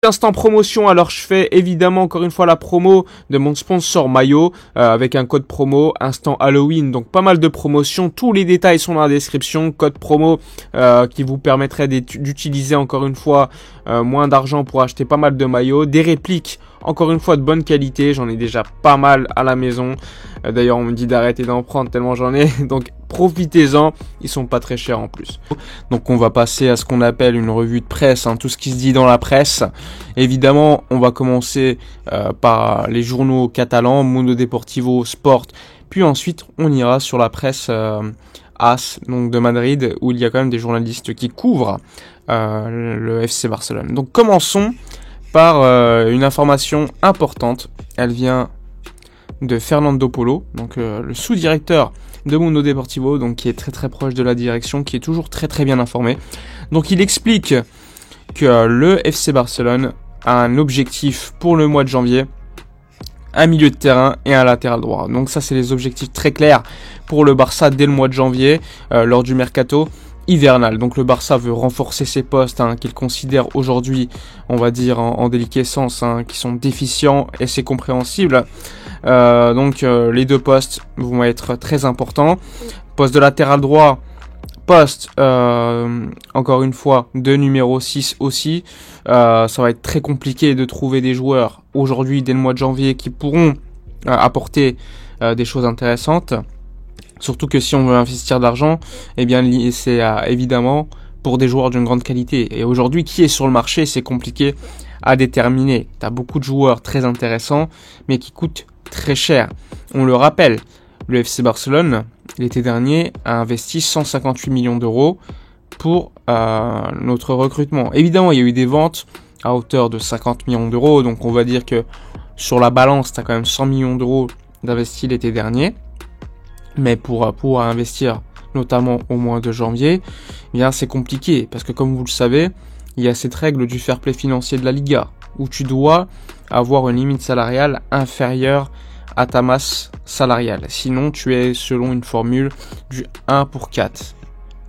Instant promotion, alors je fais évidemment encore une fois la promo de mon sponsor maillot avec un code promo instant Halloween, donc pas mal de promotions, tous les détails sont dans la description, code promo qui vous permettrait d'utiliser encore une fois moins d'argent pour acheter pas mal de maillots, des répliques encore une fois de bonne qualité, j'en ai déjà pas mal à la maison, d'ailleurs on me dit d'arrêter d'en prendre tellement j'en ai, donc profitez-en, ils sont pas très chers en plus. Donc on va passer à ce qu'on appelle une revue de presse, tout ce qui se dit dans la presse. Évidemment, on va commencer par les journaux catalans, Mundo Deportivo, Sport, puis ensuite on ira sur la presse AS, donc de Madrid, où il y a quand même des journalistes qui couvrent le FC Barcelone. Donc commençons par une information importante, elle vient de Fernando Polo, donc le sous-directeur de Mundo Deportivo, donc qui est très très proche de la direction, qui est toujours très très bien informé. Donc il explique que le FC Barcelone a un objectif pour le mois de janvier, un milieu de terrain et un latéral droit. Donc ça c'est les objectifs très clairs pour le Barça dès le mois de janvier, lors du mercato hivernal. Donc le Barça veut renforcer ses postes qu'il considère aujourd'hui, on va dire en déliquescence, qui sont déficients, et c'est compréhensible. Donc les deux postes vont être très importants. Poste de latéral droit, poste encore une fois de numéro 6 aussi. Ça va être très compliqué de trouver des joueurs aujourd'hui dès le mois de janvier qui pourront apporter des choses intéressantes. Surtout que si on veut investir d'argent, eh bien c'est évidemment pour des joueurs d'une grande qualité. Et aujourd'hui, qui est sur le marché, c'est compliqué à déterminer. Tu as beaucoup de joueurs très intéressants, mais qui coûtent très cher. On le rappelle, le FC Barcelone, l'été dernier, a investi 158 millions d'euros pour notre recrutement. Évidemment, il y a eu des ventes à hauteur de 50 millions d'euros, donc on va dire que sur la balance, tu as quand même 100 millions d'euros d'investis l'été dernier. Mais pour investir, notamment au mois de janvier, eh bien c'est compliqué, parce que comme vous le savez, il y a cette règle du fair play financier de la Liga, où tu dois avoir une limite salariale inférieure à ta masse salariale. Sinon, tu es selon une formule du 1 pour 4.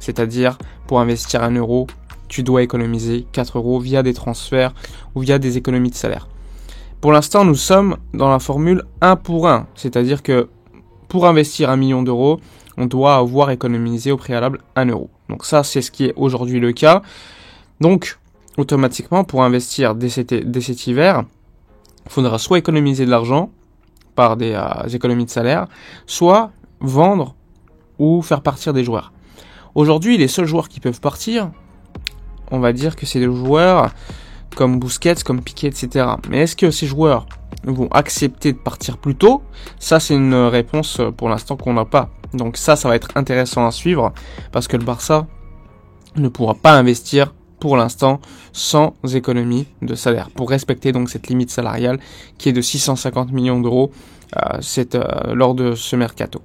C'est-à-dire, pour investir 1 euro, tu dois économiser 4 euros via des transferts ou via des économies de salaire. Pour l'instant, nous sommes dans la formule 1 pour 1. C'est-à-dire que pour investir 1 million d'euros, on doit avoir économisé au préalable 1 euro. Donc ça, c'est ce qui est aujourd'hui le cas. Donc, automatiquement, pour investir dès cet hiver, il faudra soit économiser de l'argent par des économies de salaire, soit vendre ou faire partir des joueurs. Aujourd'hui, les seuls joueurs qui peuvent partir, on va dire que c'est des joueurs comme Busquets, comme Piqué, etc. Mais est-ce que ces joueurs vont accepter de partir plus tôt? Ça, c'est une réponse pour l'instant qu'on n'a pas. Donc ça va être intéressant à suivre, parce que le Barça ne pourra pas investir pour l'instant sans économie de salaire, pour respecter donc cette limite salariale qui est de 650 millions d'euros lors de ce mercato.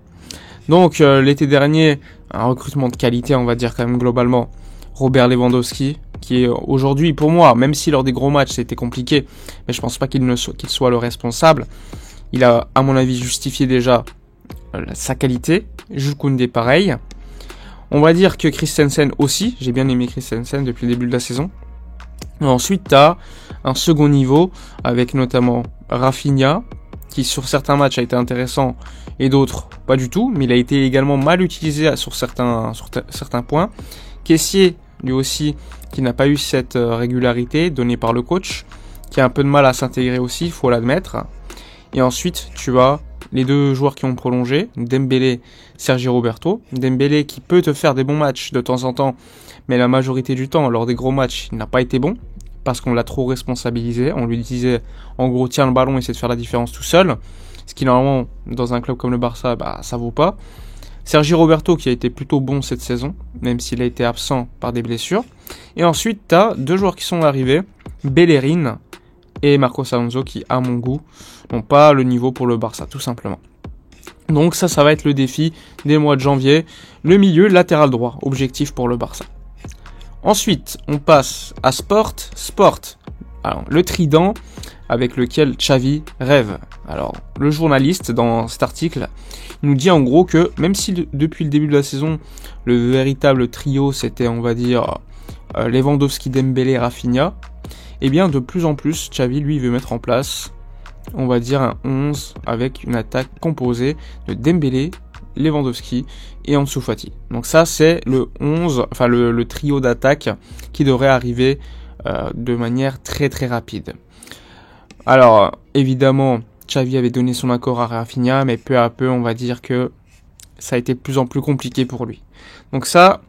Donc l'été dernier, un recrutement de qualité, on va dire quand même globalement, Robert Lewandowski, qui est aujourd'hui pour moi, même si lors des gros matchs c'était compliqué, mais je pense pas qu'il soit le responsable. Il a à mon avis justifié déjà sa qualité. Jules Koundé pareil. On va dire que Christensen aussi, j'ai bien aimé Christensen depuis le début de la saison. Et ensuite tu as un second niveau avec notamment Rafinha, qui sur certains matchs a été intéressant et d'autres pas du tout, mais il a été également mal utilisé sur certains points. Kessié, lui aussi, qui n'a pas eu cette régularité donnée par le coach, qui a un peu de mal à s'intégrer aussi, il faut l'admettre. Et ensuite, tu as les deux joueurs qui ont prolongé, Dembélé, Sergi Roberto. Dembélé qui peut te faire des bons matchs de temps en temps, mais la majorité du temps, lors des gros matchs, il n'a pas été bon, parce qu'on l'a trop responsabilisé. On lui disait, en gros, tiens le ballon et essaie de faire la différence tout seul. Ce qui, normalement, dans un club comme le Barça, ça vaut pas. Sergi Roberto qui a été plutôt bon cette saison, même s'il a été absent par des blessures. Et ensuite, tu as deux joueurs qui sont arrivés, Bellerin et Marcos Alonso, qui, à mon goût, n'ont pas le niveau pour le Barça, tout simplement. Donc ça va être le défi des mois de janvier. Le milieu latéral droit, objectif pour le Barça. Ensuite, on passe à Sport. Alors, le trident avec lequel Xavi rêve. Alors, le journaliste, dans cet article, nous dit en gros que, même si depuis le début de la saison, le véritable trio, c'était, on va dire, Lewandowski, Dembélé, Rafinha, et bien de plus en plus, Xavi lui veut mettre en place, on va dire un 11 avec une attaque composée de Dembélé, Lewandowski et Ansu Fati. Donc ça c'est le 11, enfin le trio d'attaque qui devrait arriver de manière très très rapide. Alors évidemment Xavi avait donné son accord à Rafinha, mais peu à peu on va dire que ça a été de plus en plus compliqué pour lui. Donc ça,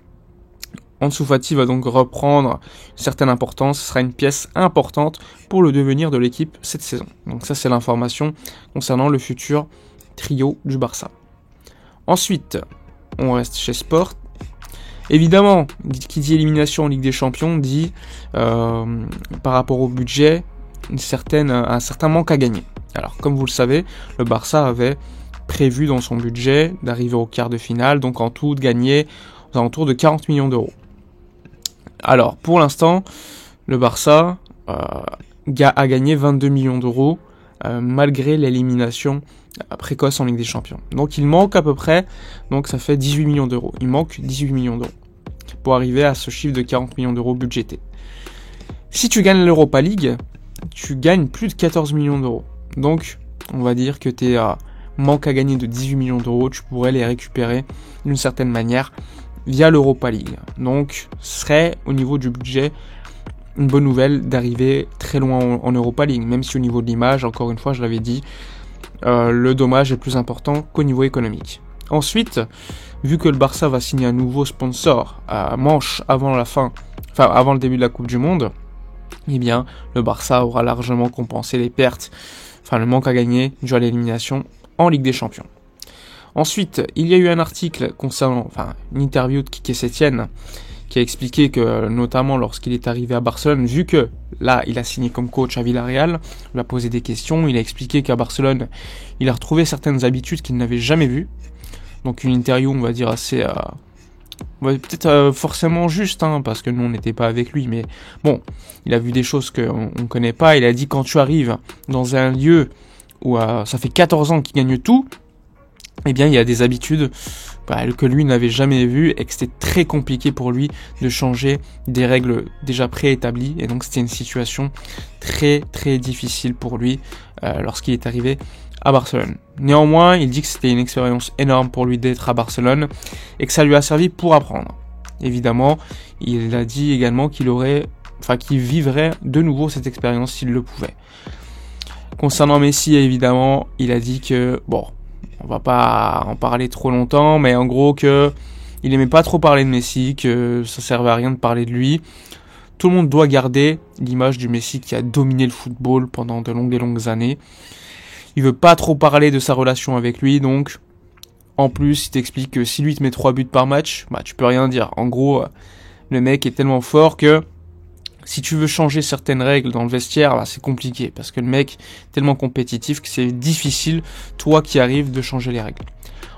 Ansu Fati va donc reprendre une certaine importance, ce sera une pièce importante pour le devenir de l'équipe cette saison. Donc ça c'est l'information concernant le futur trio du Barça. Ensuite, on reste chez Sport. Évidemment, qui dit élimination en Ligue des Champions dit par rapport au budget un certain manque à gagner. Alors comme vous le savez, le Barça avait prévu dans son budget d'arriver au quart de finale, donc en tout de gagner aux alentours de 40 millions d'euros. Alors pour l'instant, le Barça a gagné 22 millions d'euros malgré l'élimination précoce en Ligue des Champions. Donc il manque à peu près, donc ça fait 18 millions d'euros. Il manque 18 millions d'euros pour arriver à ce chiffre de 40 millions d'euros budgétés. Si tu gagnes l'Europa League, tu gagnes plus de 14 millions d'euros. Donc on va dire que tes manques à gagner de 18 millions d'euros, tu pourrais les récupérer d'une certaine manière via l'Europa League. Donc ce serait au niveau du budget une bonne nouvelle d'arriver très loin en Europa League, même si au niveau de l'image, encore une fois je l'avais dit, le dommage est plus important qu'au niveau économique. Ensuite, vu que le Barça va signer un nouveau sponsor à manche avant le début de la Coupe du Monde, eh bien le Barça aura largement compensé les pertes, le manque à gagner dû à l'élimination en Ligue des Champions. Ensuite, il y a eu un article concernant, une interview de Quique Setién qui a expliqué que, notamment lorsqu'il est arrivé à Barcelone, vu que là, il a signé comme coach à Villarreal, il lui a posé des questions, il a expliqué qu'à Barcelone, il a retrouvé certaines habitudes qu'il n'avait jamais vues. Donc une interview, on va dire, assez... peut-être forcément juste, parce que nous, on n'était pas avec lui, mais bon, il a vu des choses qu'on ne connaît pas. Il a dit, quand tu arrives dans un lieu où ça fait 14 ans qu'il gagne tout, eh bien, il y a des habitudes que lui n'avait jamais vues et que c'était très compliqué pour lui de changer des règles déjà préétablies. Et donc, c'était une situation très, très difficile pour lui lorsqu'il est arrivé à Barcelone. Néanmoins, il dit que c'était une expérience énorme pour lui d'être à Barcelone et que ça lui a servi pour apprendre. Évidemment, il a dit également qu'il vivrait de nouveau cette expérience s'il le pouvait. Concernant Messi, évidemment, il a dit que, on va pas en parler trop longtemps, mais en gros que il aimait pas trop parler de Messi, que ça servait à rien de parler de lui. Tout le monde doit garder l'image du Messi qui a dominé le football pendant de longues et longues années. Il veut pas trop parler de sa relation avec lui, donc en plus il t'explique que si lui te met 3 buts par match, tu peux rien dire. En gros, le mec est tellement fort que si tu veux changer certaines règles dans le vestiaire, c'est compliqué, parce que le mec est tellement compétitif que c'est difficile, toi qui arrives, de changer les règles.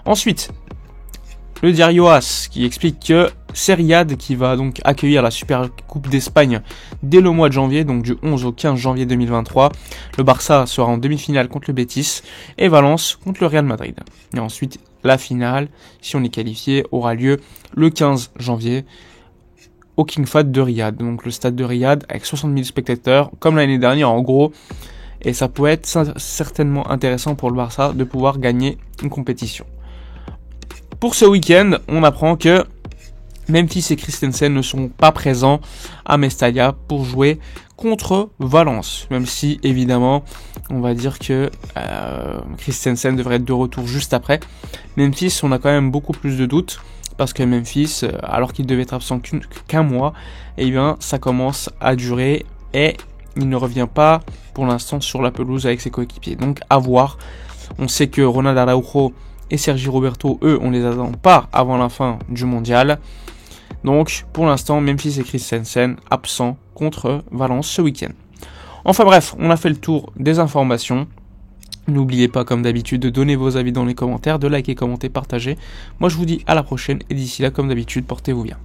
Ensuite, le diario AS qui explique que c'est Riyad qui va donc accueillir la Super Coupe d'Espagne dès le mois de janvier, donc du 11 au 15 janvier 2023. Le Barça sera en demi-finale contre le Betis et Valence contre le Real Madrid. Et ensuite, la finale, si on est qualifié, aura lieu le 15 janvier. Au King Fahd de Riyad, donc le stade de Riyad avec 60 000 spectateurs, comme l'année dernière en gros, et ça pourrait être certainement intéressant pour le Barça de pouvoir gagner une compétition. Pour ce week-end, on apprend que Memphis et Christensen ne sont pas présents à Mestalla pour jouer contre Valence, même si évidemment on va dire que Christensen devrait être de retour juste après. Memphis, on a quand même beaucoup plus de doutes, parce que Memphis, alors qu'il devait être absent qu'un mois, eh bien ça commence à durer et il ne revient pas pour l'instant sur la pelouse avec ses coéquipiers. Donc à voir. On sait que Ronald Araujo et Sergi Roberto, eux, on les attend pas avant la fin du mondial. Donc pour l'instant, Memphis et Christensen absents contre Valence ce week-end. Enfin bref, on a fait le tour des informations. N'oubliez pas, comme d'habitude, de donner vos avis dans les commentaires, de liker, commenter, partager. Moi, je vous dis à la prochaine et d'ici là, comme d'habitude, portez-vous bien.